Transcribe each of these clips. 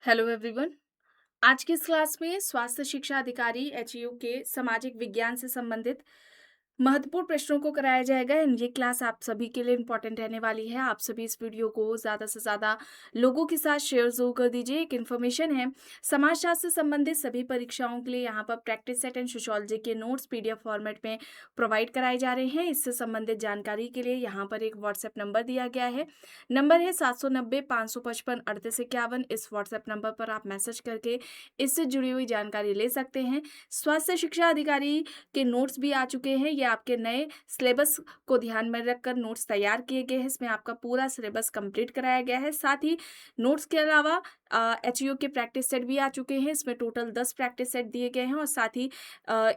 Hello everyone. आज की इस क्लास में स्वास्थ्य शिक्षा अधिकारी एचयू के सामाजिक विज्ञान से संबंधित महत्वपूर्ण प्रश्नों को कराया जाएगा एंड ये क्लास आप सभी के लिए इम्पोर्टेंट रहने वाली है। आप सभी इस वीडियो को ज़्यादा से ज़्यादा लोगों के साथ शेयर ज़रूर कर दीजिए। एक इन्फॉर्मेशन है, समाजशास्त्र से संबंधित सभी परीक्षाओं के लिए यहाँ पर प्रैक्टिस सेट एंड सोशियोलॉजी के नोट्स पीडीएफ फॉर्मेट में प्रोवाइड कराए जा रहे हैं। इससे संबंधित जानकारी के लिए यहाँ पर एक व्हाट्सएप नंबर दिया गया है। नंबर है 790 555 3851। इस व्हाट्सएप नंबर पर आप मैसेज करके इससे जुड़ी हुई जानकारी ले सकते हैं। स्वास्थ्य शिक्षा अधिकारी के नोट्स भी आ चुके हैं। ये आपके नए सिलेबस को ध्यान में रखकर नोट्स तैयार किए गए हैं। इसमें आपका पूरा सिलेबस कंप्लीट कराया गया है। साथ ही नोट्स के अलावा एचयू के प्रैक्टिस सेट भी आ चुके हैं। इसमें टोटल 10 प्रैक्टिस सेट दिए गए हैं और साथ ही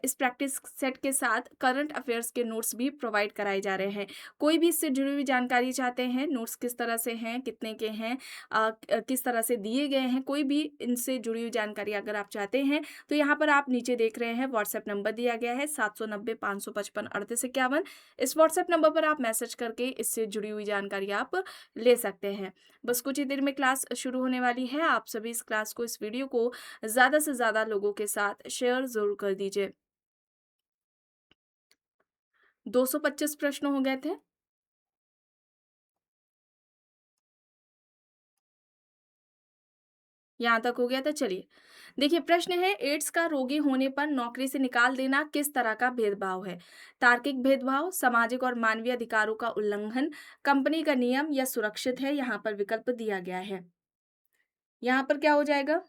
इस प्रैक्टिस सेट के साथ करंट अफेयर्स के नोट्स भी प्रोवाइड कराए जा रहे हैं। कोई भी इससे जुड़ी हुई जानकारी चाहते हैं, नोट्स किस तरह से हैं, कितने के हैं, किस तरह से दिए गए हैं, कोई भी इनसे जुड़ी हुई जानकारी अगर आप चाहते हैं तो यहाँ पर आप नीचे देख रहे हैं व्हाट्सएप नंबर दिया गया है 790 555 3851। इस व्हाट्सएप नंबर पर आप मैसेज करके इससे जुड़ी हुई जानकारी आप ले सकते हैं। बस कुछ ही देर में क्लास शुरू होने वाली है। आप सभी इस क्लास को, इस वीडियो को ज़्यादा से ज़्यादा लोगों के साथ शेयर ज़रूर कर दीजिए। 225 प्रश्न हो गए थे। यहाँ तक हो गया था। चलिए देखिए, प्रश्न है, एड्स का रोगी होने पर नौकरी से निकाल देना किस तरह का भेदभाव है? तार्किक भेदभाव, सामाजिक और मानवीय अधिकारों का उल्लंघन, कंपनी का नियम या सुरक्षित है? यहाँ पर विकल्प दिया गया है। यहाँ पर क्या हो जाएगा?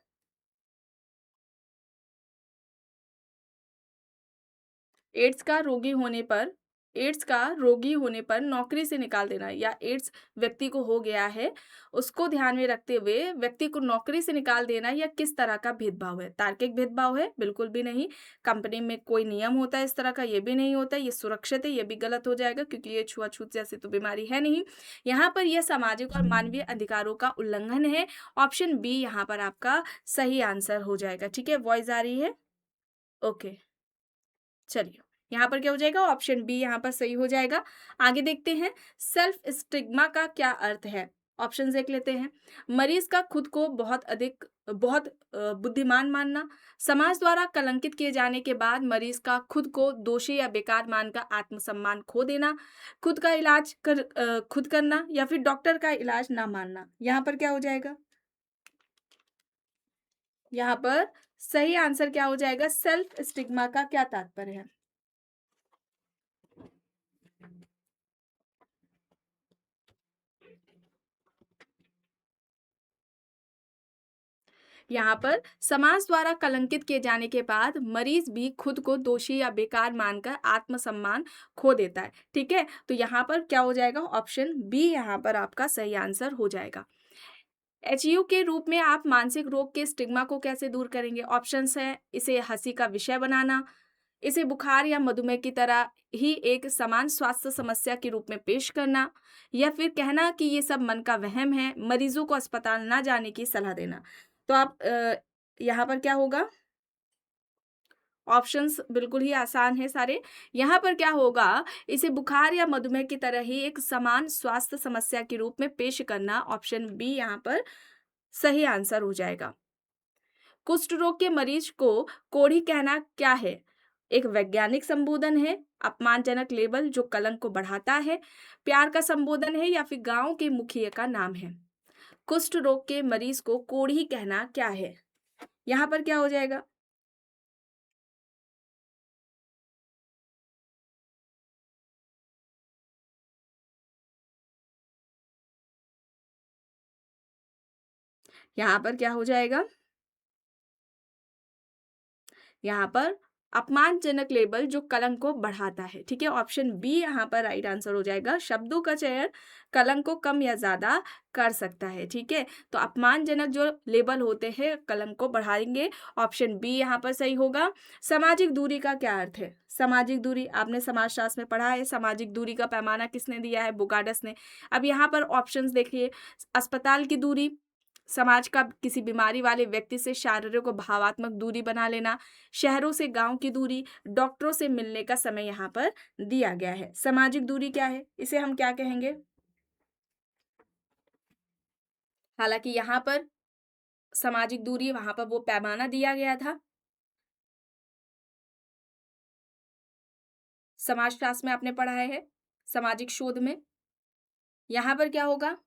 एड्स का रोगी होने पर एड्स का रोगी होने पर नौकरी से निकाल देना, या एड्स व्यक्ति को हो गया है, उसको ध्यान में रखते हुए व्यक्ति को नौकरी से निकाल देना, या किस तरह का भेदभाव है? तार्किक भेदभाव है? बिल्कुल भी नहीं। कंपनी में कोई नियम होता है इस तरह का? ये भी नहीं होता। ये सुरक्षित है? ये भी गलत हो जाएगा क्योंकि ये छुआछूत जैसी तो बीमारी है नहीं। यहाँ पर यह सामाजिक और मानवीय अधिकारों का उल्लंघन है। ऑप्शन बी यहाँ पर आपका सही आंसर हो जाएगा। ठीक है, वॉइस आ रही है? ओके, चलिए, यहाँ पर क्या हो जाएगा? ऑप्शन बी यहाँ पर सही हो जाएगा। आगे देखते हैं, सेल्फ स्टिग्मा का क्या अर्थ है? ऑप्शन देख लेते हैं। मरीज का खुद को बहुत बुद्धिमान मानना, समाज द्वारा कलंकित किए जाने के बाद मरीज का खुद को दोषी या बेकार मानकर आत्मसम्मान खो देना, खुद करना, या फिर डॉक्टर का इलाज ना मानना। यहाँ पर क्या हो जाएगा? यहाँ पर सही आंसर क्या हो जाएगा? सेल्फ स्टिग्मा का क्या तात्पर्य है? यहाँ पर समाज द्वारा कलंकित किए जाने के बाद मरीज भी खुद को दोषी या बेकार मानकर आत्मसम्मान खो देता है। ठीक है, तो यहाँ पर क्या हो जाएगा? ऑप्शन बी यहाँ पर आपका सही आंसर हो जाएगा। एचयू के रूप में आप मानसिक रोग के स्टिग्मा को कैसे दूर करेंगे? ऑप्शंस है, इसे हंसी का विषय बनाना, इसे बुखार या मधुमेह की तरह ही एक समान स्वास्थ्य समस्या के रूप में पेश करना, या फिर कहना कि ये सब मन का वहम है, मरीजों को अस्पताल ना जाने की सलाह देना। तो आप यहाँ पर क्या होगा? ऑप्शंस बिल्कुल ही आसान है सारे। यहाँ पर क्या होगा? इसे बुखार या मधुमेह की तरह ही एक समान स्वास्थ्य समस्या के रूप में पेश करना। ऑप्शन बी यहाँ पर सही आंसर हो जाएगा। कुष्ठ रोग के मरीज को कोढ़ी कहना क्या है? एक वैज्ञानिक संबोधन है, अपमानजनक लेबल जो कलंक को बढ़ाता है, प्यार का संबोधन है, या फिर गांव के मुखिया का नाम है? कुष्ठ रोग के मरीज को कोढ़ी कहना क्या है? यहाँ पर क्या हो जाएगा? यहाँ पर क्या हो जाएगा? यहाँ पर अपमानजनक लेबल जो कलंक को बढ़ाता है। ठीक है, ऑप्शन बी यहाँ पर राइट आंसर हो जाएगा। शब्दों का चयन कलंक को कम या ज्यादा कर सकता है। ठीक है, तो अपमानजनक जो लेबल होते हैं कलंक को बढ़ाएंगे। ऑप्शन बी यहाँ पर सही होगा। सामाजिक दूरी का क्या अर्थ है? सामाजिक दूरी आपने समाजशास्त्र में पढ़ा है। सामाजिक दूरी का पैमाना किसने दिया है? बुगाडस ने। अब यहाँ पर ऑप्शंस देखिए, अस्पताल की दूरी, समाज का किसी बीमारी वाले व्यक्ति से शारीरिक और भावात्मक दूरी बना लेना, शहरों से गांव की दूरी, डॉक्टरों से मिलने का समय यहाँ पर दिया गया है। सामाजिक दूरी क्या है? इसे हम क्या कहेंगे? हालांकि यहाँ पर सामाजिक दूरी वहाँ पर वो पैमाना दिया गया था। समाजशास्त्र में आपने पढ़ा है, सामाजिक शोध में। यहाँ पर क्या होगा?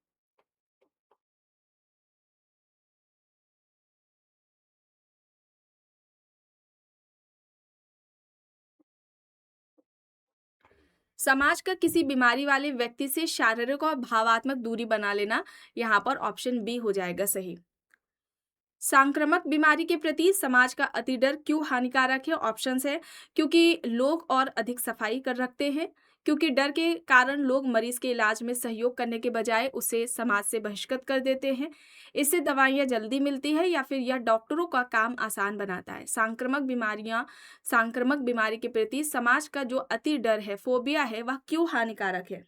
समाज का किसी बीमारी वाले व्यक्ति से शारीरिक और भावात्मक दूरी बना लेना, यहाँ पर ऑप्शन बी हो जाएगा सही। संक्रामक बीमारी के प्रति समाज का अति डर क्यों हानिकारक है? ऑप्शंस है क्योंकि लोग और अधिक सफाई कर रखते हैं, क्योंकि डर के कारण लोग मरीज के इलाज में सहयोग करने के बजाय उसे समाज से बहिष्कृत कर देते हैं, इससे दवाइयाँ जल्दी मिलती है, या फिर यह डॉक्टरों का काम आसान बनाता है। संक्रामक बीमारी के प्रति समाज का जो अति डर है, फोबिया है, वह क्यों हानिकारक है?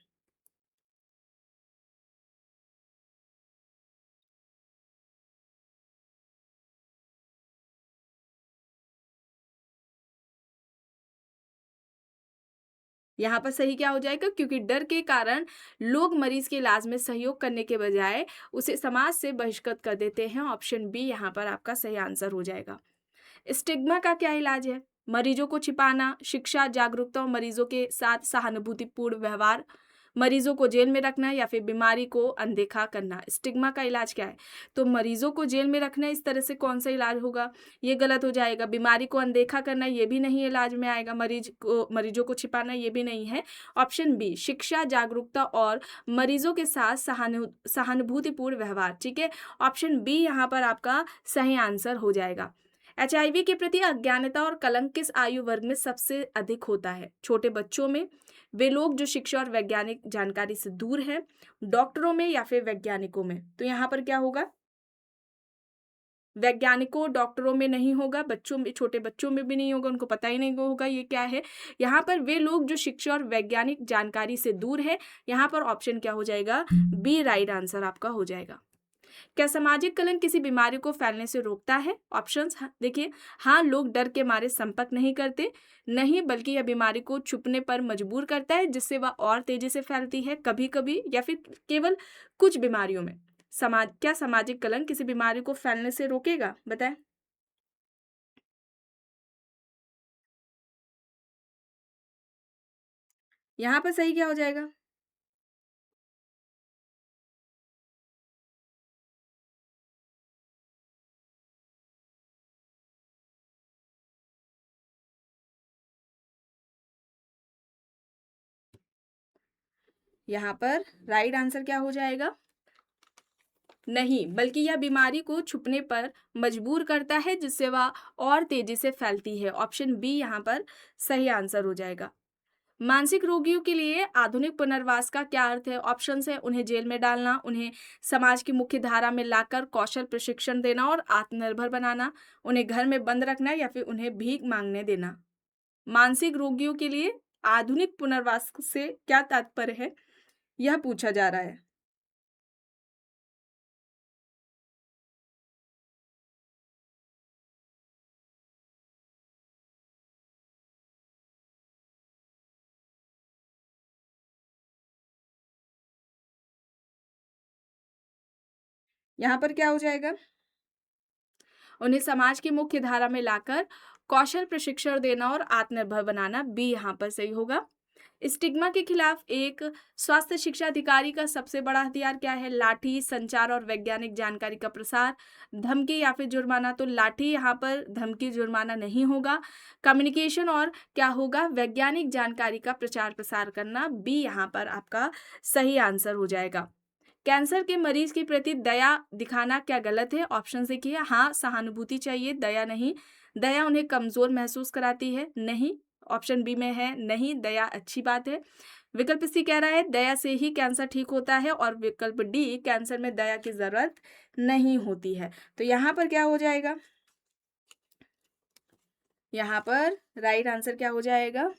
यहाँ पर सही क्या हो जाएगा? क्योंकि डर के कारण लोग मरीज के इलाज में सहयोग करने के बजाय उसे समाज से बहिष्कृत कर देते हैं। ऑप्शन बी यहाँ पर आपका सही आंसर हो जाएगा। स्टिग्मा का क्या इलाज है? मरीजों को छिपाना, शिक्षा, जागरूकता और मरीजों के साथ सहानुभूतिपूर्ण व्यवहार, मरीजों को जेल में रखना, या फिर बीमारी को अनदेखा करना। स्टिग्मा का इलाज क्या है? तो मरीजों को जेल में रखना, इस तरह से कौन सा इलाज होगा? ये गलत हो जाएगा। बीमारी को अनदेखा करना, ये भी नहीं इलाज में आएगा। मरीजों को छिपाना, ये भी नहीं है। ऑप्शन बी शिक्षा, जागरूकता और मरीजों के साथ सहानुभूतिपूर्ण व्यवहार। ठीक है, ऑप्शन बी यहाँ पर आपका सही आंसर हो जाएगा। एचआईवी के प्रति अज्ञानता और कलंक किस आयु वर्ग में सबसे अधिक होता है? छोटे बच्चों में, वे लोग जो शिक्षा और वैज्ञानिक जानकारी से दूर हैं, डॉक्टरों में, या फिर वैज्ञानिकों में। तो यहाँ पर क्या होगा? वैज्ञानिकों, डॉक्टरों में नहीं होगा, बच्चों में, छोटे बच्चों में भी नहीं होगा, उनको पता ही नहीं होगा ये क्या है। यहाँ पर वे लोग जो शिक्षा और वैज्ञानिक जानकारी से दूर है। यहाँ पर ऑप्शन क्या हो जाएगा? बी राइट आंसर आपका हो जाएगा। क्या सामाजिक कलंक किसी बीमारी को फैलने से रोकता है? ऑप्शंस देखिए। हाँ, लोग डर के मारे संपर्क नहीं करते। नहीं, बल्कि यह बीमारी को छुपने पर मजबूर करता है, जिससे वह और तेजी से फैलती है, कभी कभी, या फिर केवल कुछ बीमारियों में। क्या सामाजिक कलंक किसी बीमारी को फैलने से रोकेगा? बताएं। यहाँ पर सही क्या हो जाएगा? यहाँ पर राइट आंसर क्या हो जाएगा? नहीं, बल्कि यह बीमारी को छुपने पर मजबूर करता है, जिससे वह और तेजी से फैलती है। ऑप्शन बी यहाँ पर सही आंसर हो जाएगा। मानसिक रोगियों के लिए आधुनिक पुनर्वास का क्या अर्थ है? ऑप्शंस है उन्हें जेल में डालना, उन्हें समाज की मुख्य धारा में लाकर कौशल प्रशिक्षण देना और आत्मनिर्भर बनाना, उन्हें घर में बंद रखना, या फिर उन्हें भीख मांगने देना। मानसिक रोगियों के लिए आधुनिक पुनर्वास से क्या तात्पर्य है, यह पूछा जा रहा है। यहाँ पर क्या हो जाएगा? उन्हें समाज की मुख्य धारा में लाकर कौशल प्रशिक्षण देना और आत्मनिर्भर बनाना, बी यहाँ पर सही होगा। स्टिग्मा के खिलाफ एक स्वास्थ्य शिक्षा अधिकारी का सबसे बड़ा हथियार क्या है? लाठी, संचार और वैज्ञानिक जानकारी का प्रसार, धमकी, या फिर जुर्माना। तो लाठी यहाँ पर धमकी, जुर्माना नहीं होगा। कम्युनिकेशन और क्या होगा? वैज्ञानिक जानकारी का प्रचार प्रसार करना, बी यहाँ पर आपका सही आंसर हो जाएगा। कैंसर के मरीज के प्रति दया दिखाना क्या गलत है? ऑप्शन देखिए। हाँ, सहानुभूति चाहिए, दया नहीं। दया उन्हें कमजोर महसूस कराती है। नहीं, ऑप्शन बी में है नहीं, दया अच्छी बात है। विकल्प सी कह रहा है दया से ही कैंसर ठीक होता है, और विकल्प डी कैंसर में दया की जरूरत नहीं होती है। तो यहाँ पर क्या हो जाएगा? यहाँ पर राइट आंसर क्या हो जाएगा?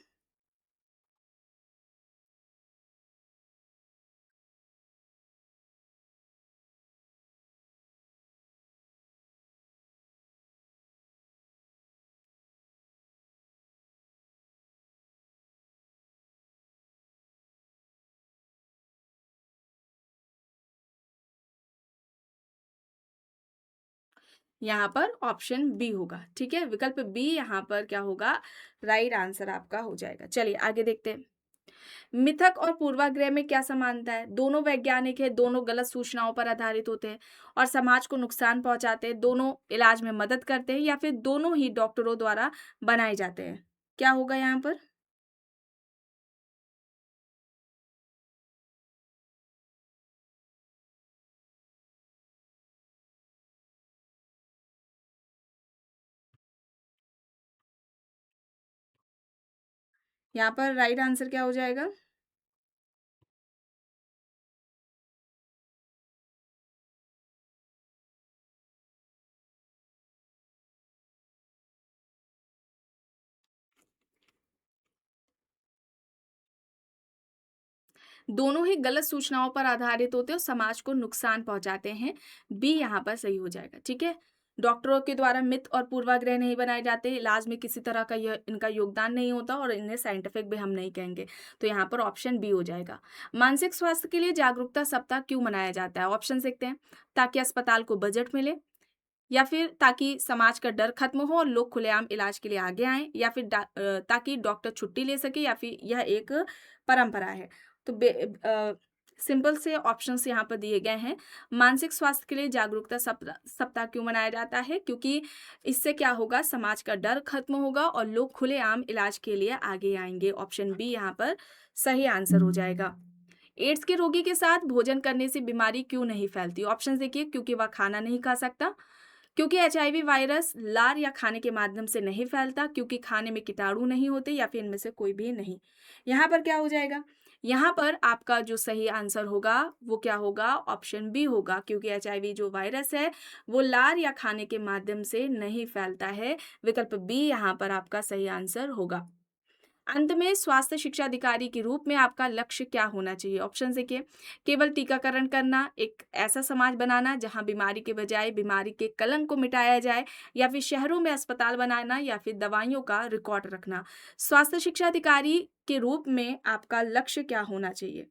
यहाँ पर ऑप्शन बी होगा। ठीक है, विकल्प बी यहाँ पर क्या होगा, राइट आंसर आपका हो जाएगा। चलिए आगे देखते हैं। मिथक और पूर्वाग्रह में क्या समानता है? दोनों वैज्ञानिक है, दोनों गलत सूचनाओं पर आधारित होते हैं और समाज को नुकसान पहुंचाते हैं, दोनों इलाज में मदद करते हैं या फिर दोनों ही डॉक्टरों द्वारा बनाए जाते हैं। क्या होगा यहाँ पर? यहाँ पर राइट आंसर क्या हो जाएगा? दोनों ही गलत सूचनाओं पर आधारित होते हैं और समाज को नुकसान पहुंचाते हैं। बी यहाँ पर सही हो जाएगा। ठीक है, डॉक्टरों के द्वारा मिथ और पूर्वाग्रह नहीं बनाए जाते, इलाज में किसी तरह का यह इनका योगदान नहीं होता और इन्हें साइंटिफिक भी हम नहीं कहेंगे। तो यहाँ पर ऑप्शन बी हो जाएगा। मानसिक स्वास्थ्य के लिए जागरूकता सप्ताह क्यों मनाया जाता है? ऑप्शन देखते हैं। ताकि अस्पताल को बजट मिले, या फिर ताकि समाज का डर खत्म हो और लोग खुलेआम इलाज के लिए आगे आएं, या फिर ताकि डॉक्टर छुट्टी ले सके, या फिर यह एक परंपरा है। तो सिंपल से ऑप्शंस यहाँ पर दिए गए हैं। मानसिक स्वास्थ्य के लिए जागरूकता सप्ताह सप्ताह क्यों मनाया जाता है? क्योंकि इससे क्या होगा, समाज का डर खत्म होगा और लोग खुलेआम इलाज के लिए आगे आएंगे। ऑप्शन बी यहाँ पर सही आंसर हो जाएगा। एड्स के रोगी के साथ भोजन करने से बीमारी क्यों नहीं फैलती? ऑप्शन देखिए। क्योंकि वह खाना नहीं खा सकता, क्योंकि एचआईवी वायरस लार या खाने के माध्यम से नहीं फैलता, क्योंकि खाने में कीटाणु नहीं होते, या फिर इनमें से कोई भी नहीं। यहाँ पर क्या हो जाएगा? यहाँ पर आपका जो सही आंसर होगा वो क्या होगा? ऑप्शन बी होगा। क्योंकि एचआईवी जो वायरस है वो लार या खाने के माध्यम से नहीं फैलता है। विकल्प बी यहाँ पर आपका सही आंसर होगा। अंत में स्वास्थ्य शिक्षा अधिकारी के रूप में आपका लक्ष्य क्या होना चाहिए? ऑप्शन देखिए। केवल टीकाकरण करना, एक ऐसा समाज बनाना जहां बीमारी के बजाय बीमारी के कलंक को मिटाया जाए, या फिर शहरों में अस्पताल बनाना, या फिर दवाइयों का रिकॉर्ड रखना। स्वास्थ्य शिक्षा अधिकारी के रूप में आपका लक्ष्य क्या होना चाहिए?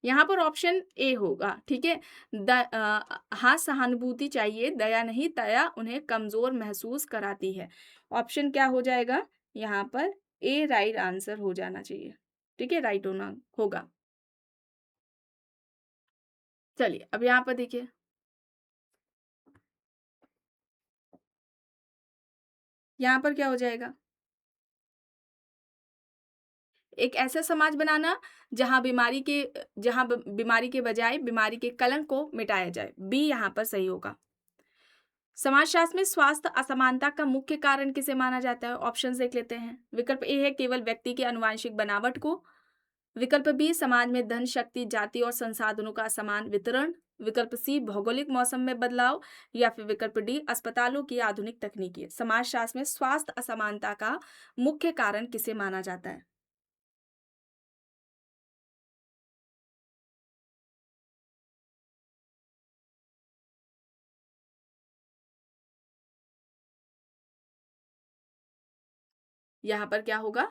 यहाँ पर ऑप्शन ए होगा। ठीक है, हाँ, सहानुभूति चाहिए, दया नहीं, दया उन्हें कमजोर महसूस कराती है। ऑप्शन क्या हो जाएगा यहाँ पर? ए राइट आंसर हो जाना चाहिए। ठीक है, राइट होना होगा। चलिए अब यहाँ पर देखिए। यहाँ पर क्या हो जाएगा? एक ऐसा समाज बनाना जहाँ बीमारी के बजाय बीमारी के कलंक को मिटाया जाए। बी यहाँ पर सही होगा। समाजशास्त्र में स्वास्थ्य असमानता का मुख्य कारण किसे माना जाता है? ऑप्शन देख लेते हैं। विकल्प ए है केवल व्यक्ति की आनुवांशिक बनावट को। विकल्प बी समाज में धन, शक्ति, जाति और संसाधनों का असमान वितरण। विकल्प सी भौगोलिक मौसम में बदलाव, या फिर विकल्प डी अस्पतालों की आधुनिक तकनीकी। समाजशास्त्र में स्वास्थ्य असमानता का मुख्य कारण किसे माना जाता है? यहाँ पर क्या होगा?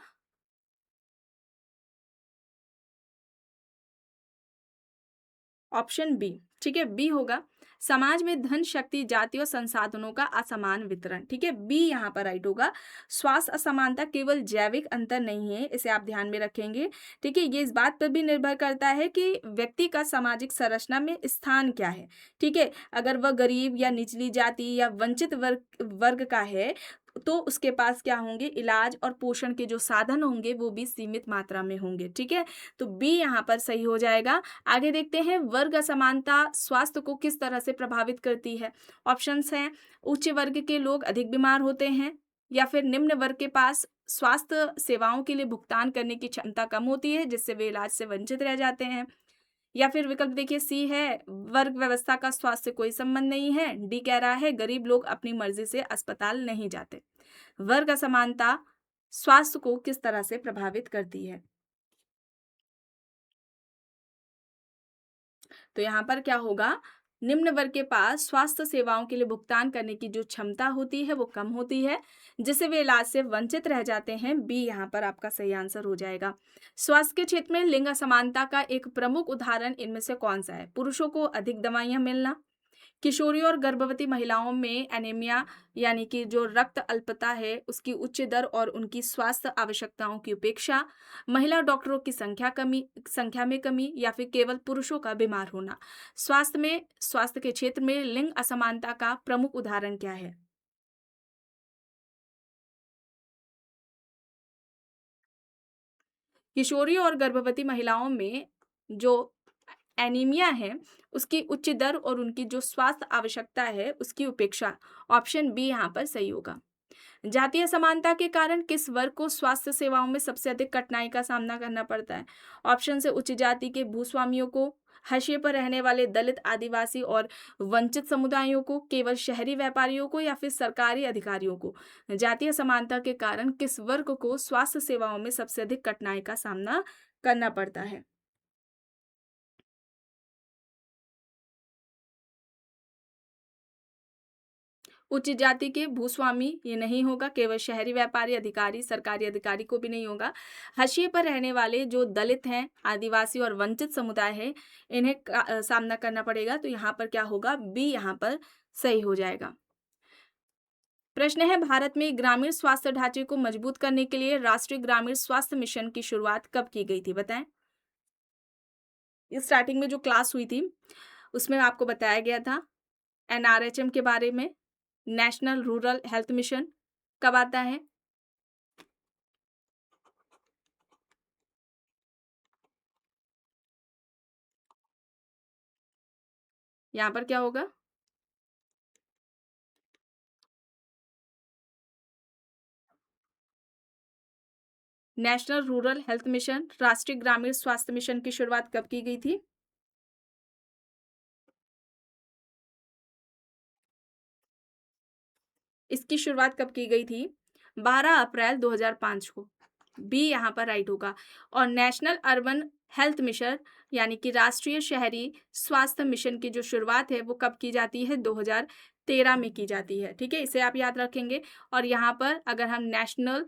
Option B. ठीक है, बी होगा। समाज में धन, शक्ति, जाति और संसाधनों का असमान वितरण। ठीक है, बी यहाँ पर राइट होगा। स्वास्थ्य असमानता केवल जैविक अंतर नहीं है, इसे आप ध्यान में रखेंगे। ठीक है, ये इस बात पर भी निर्भर करता है कि व्यक्ति का सामाजिक संरचना में स्थान क्या है। ठीक है, अगर वह गरीब या निचली जाति या वंचित वर्ग वर्ग का है, तो उसके पास क्या होंगे? इलाज और पोषण के जो साधन होंगे वो भी सीमित मात्रा में होंगे। ठीक है, तो बी यहाँ पर सही हो जाएगा। आगे देखते हैं, वर्ग असमानता स्वास्थ्य को किस तरह से प्रभावित करती है? ऑप्शंस हैं। उच्च वर्ग के लोग अधिक बीमार होते हैं, या फिर निम्न वर्ग के पास स्वास्थ्य सेवाओं के लिए भुगतान करने की क्षमता कम होती है, जिससे वे इलाज से वंचित रह जाते हैं। या फिर विकल्प देखिए सी है, वर्ग व्यवस्था का स्वास्थ्य से कोई संबंध नहीं है। डी कह रहा है गरीब लोग अपनी मर्जी से अस्पताल नहीं जाते। वर्ग असमानता स्वास्थ्य को किस तरह से प्रभावित करती है? तो यहाँ पर क्या होगा, निम्न वर्ग के पास स्वास्थ्य सेवाओं के लिए भुगतान करने की जो क्षमता होती है वो कम होती है, जिससे वे इलाज से वंचित रह जाते हैं। बी यहाँ पर आपका सही आंसर हो जाएगा। स्वास्थ्य के क्षेत्र में लिंग असमानता का एक प्रमुख उदाहरण इनमें से कौन सा है? पुरुषों को अधिक दवाइयां मिलना, किशोरी और गर्भवती महिलाओं में एनीमिया यानी कि जो रक्त अल्पता है उसकी उच्च दर और उनकी स्वास्थ्य आवश्यकताओं की उपेक्षा, महिला डॉक्टरों की संख्या में कमी, या फिर केवल पुरुषों का बीमार होना। स्वास्थ्य के क्षेत्र में लिंग असमानता का प्रमुख उदाहरण क्या है? किशोरी और गर्भवती महिलाओं में जो एनीमिया है उसकी उच्च दर और उनकी जो स्वास्थ्य आवश्यकता है उसकी उपेक्षा। ऑप्शन बी यहाँ पर सही होगा। जातीय समानता के कारण किस वर्ग को स्वास्थ्य सेवाओं में सबसे अधिक कठिनाई का सामना करना पड़ता है? ऑप्शन से उच्च जाति के भूस्वामियों को, हाशिए पर रहने वाले दलित, आदिवासी और वंचित समुदायों को, केवल शहरी व्यापारियों को, या फिर सरकारी अधिकारियों को। जातीय समानता के कारण किस वर्ग को स्वास्थ्य सेवाओं में सबसे अधिक कठिनाई का सामना करना पड़ता है? उच्च जाति के भूस्वामी ये नहीं होगा, केवल शहरी व्यापारी, अधिकारी, सरकारी अधिकारी को भी नहीं होगा। हाशिए पर रहने वाले जो दलित हैं, आदिवासी और वंचित समुदाय है, इन्हें सामना करना पड़ेगा। तो यहाँ पर क्या होगा, बी यहाँ पर सही हो जाएगा। प्रश्न है, भारत में ग्रामीण स्वास्थ्य ढांचे को मजबूत करने के लिए राष्ट्रीय ग्रामीण स्वास्थ्य मिशन की शुरुआत कब की गई थी? बताएं। इस स्टार्टिंग में जो क्लास हुई थी उसमें आपको बताया गया था एनआरएचएम के बारे में। नेशनल रूरल हेल्थ मिशन कब आता है? यहाँ पर क्या होगा? नेशनल रूरल हेल्थ मिशन, राष्ट्रीय ग्रामीण स्वास्थ्य मिशन की शुरुआत कब की गई थी? इसकी शुरुआत कब की गई थी? 12 अप्रैल 2005 को। बी यहाँ पर राइट होगा। और नेशनल अर्बन हेल्थ मिशन यानी कि राष्ट्रीय शहरी स्वास्थ्य मिशन की जो शुरुआत है वो कब की जाती है? 2013 में की जाती है। ठीक है, इसे आप याद रखेंगे। और यहाँ पर अगर हम नेशनल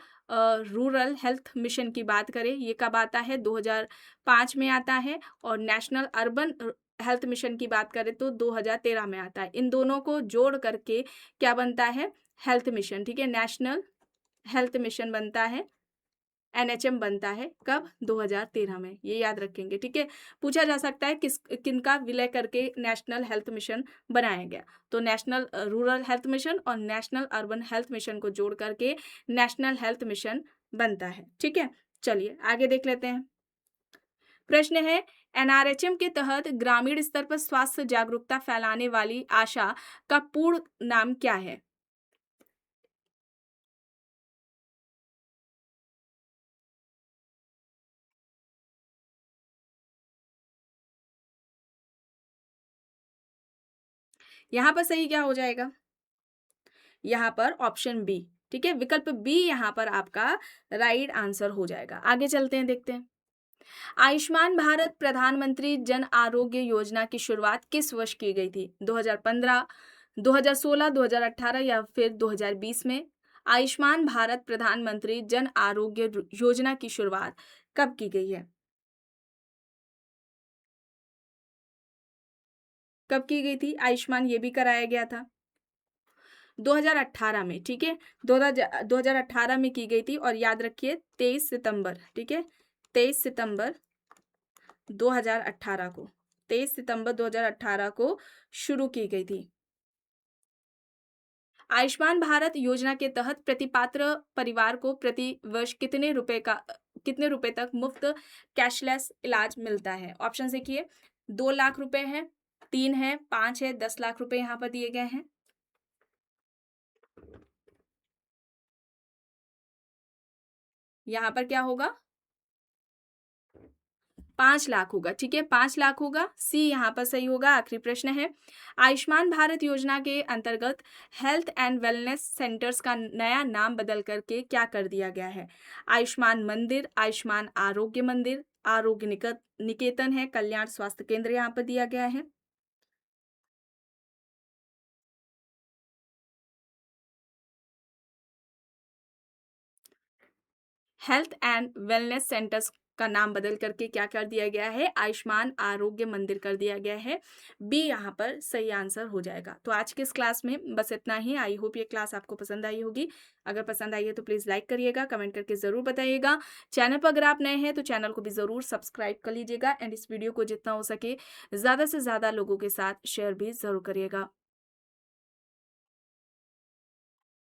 रूरल हेल्थ मिशन की बात करें, ये कब आता है? 2005 में आता है। और नेशनल अर्बन हेल्थ मिशन की बात करें तो 2013 में आता है। इन दोनों को जोड़ करके क्या बनता है? Health mission. ठीक है, नेशनल हेल्थ मिशन बनता है, एनएचएम बनता है कब? 2013 में। ये याद रखेंगे। ठीक है, पूछा जा सकता है किनका विलय करके नेशनल हेल्थ मिशन बनाया गया। तो नेशनल रूरल हेल्थ मिशन और नेशनल अर्बन हेल्थ मिशन को जोड़ करके नेशनल हेल्थ मिशन बनता है। ठीक है, चलिए आगे देख लेते हैं। प्रश्न है, एनआरएचएम के तहत ग्रामीण स्तर पर स्वास्थ्य जागरूकता फैलाने वाली आशा का पूर्ण नाम क्या है? यहाँ पर सही क्या हो जाएगा? यहाँ पर ऑप्शन बी। ठीक है, विकल्प बी यहाँ पर आपका राइट आंसर हो जाएगा। आगे चलते हैं, देखते हैं। आयुष्मान भारत प्रधानमंत्री जन आरोग्य योजना की शुरुआत किस वर्ष की गई थी? 2015, 2016, 2018 या फिर 2020 में? आयुष्मान भारत प्रधानमंत्री जन आरोग्य योजना की शुरुआत कब की गई है? कब की गई थी? आयुष्मान ये भी कराया गया था 2018 में। ठीक है, 2018 में की गई थी। और याद रखिए 23 सितंबर। ठीक है, 23 सितंबर 2018 को, 23 सितंबर 2018 को शुरू की गई थी। आयुष्मान भारत योजना के तहत प्रतिपात्र परिवार को प्रति वर्ष कितने रुपए तक मुफ्त कैशलेस इलाज मिलता है? ऑप्शन देखिए, 2 लाख रुपए है, 3 है, 5 है, 10 लाख रुपए यहाँ पर दिए गए हैं। यहाँ पर क्या होगा? 5 लाख होगा, ठीक है, 5 लाख होगा, सी यहाँ पर सही होगा। आखिरी प्रश्न है, आयुष्मान भारत योजना के अंतर्गत हेल्थ एंड वेलनेस सेंटर्स का नया नाम बदल करके क्या कर दिया गया है? आयुष्मान मंदिर, आयुष्मान आरोग्य मंदिर, आरोग्य निकेतन है, कल्याण स्वास्थ्य केंद्र यहाँ पर दिया गया है। हेल्थ एंड वेलनेस सेंटर्स का नाम बदल करके क्या कर दिया गया है? आयुष्मान आरोग्य मंदिर कर दिया गया है। बी यहाँ पर सही आंसर हो जाएगा। तो आज के इस क्लास में बस इतना ही। आई होप ये क्लास आपको पसंद आई होगी। अगर पसंद आई है तो प्लीज़ लाइक करिएगा, कमेंट करके ज़रूर बताइएगा। चैनल पर अगर आप नए हैं तो चैनल को भी ज़रूर सब्सक्राइब कर लीजिएगा एंड इस वीडियो को जितना हो सके ज़्यादा से ज़्यादा लोगों के साथ शेयर भी ज़रूर करिएगा।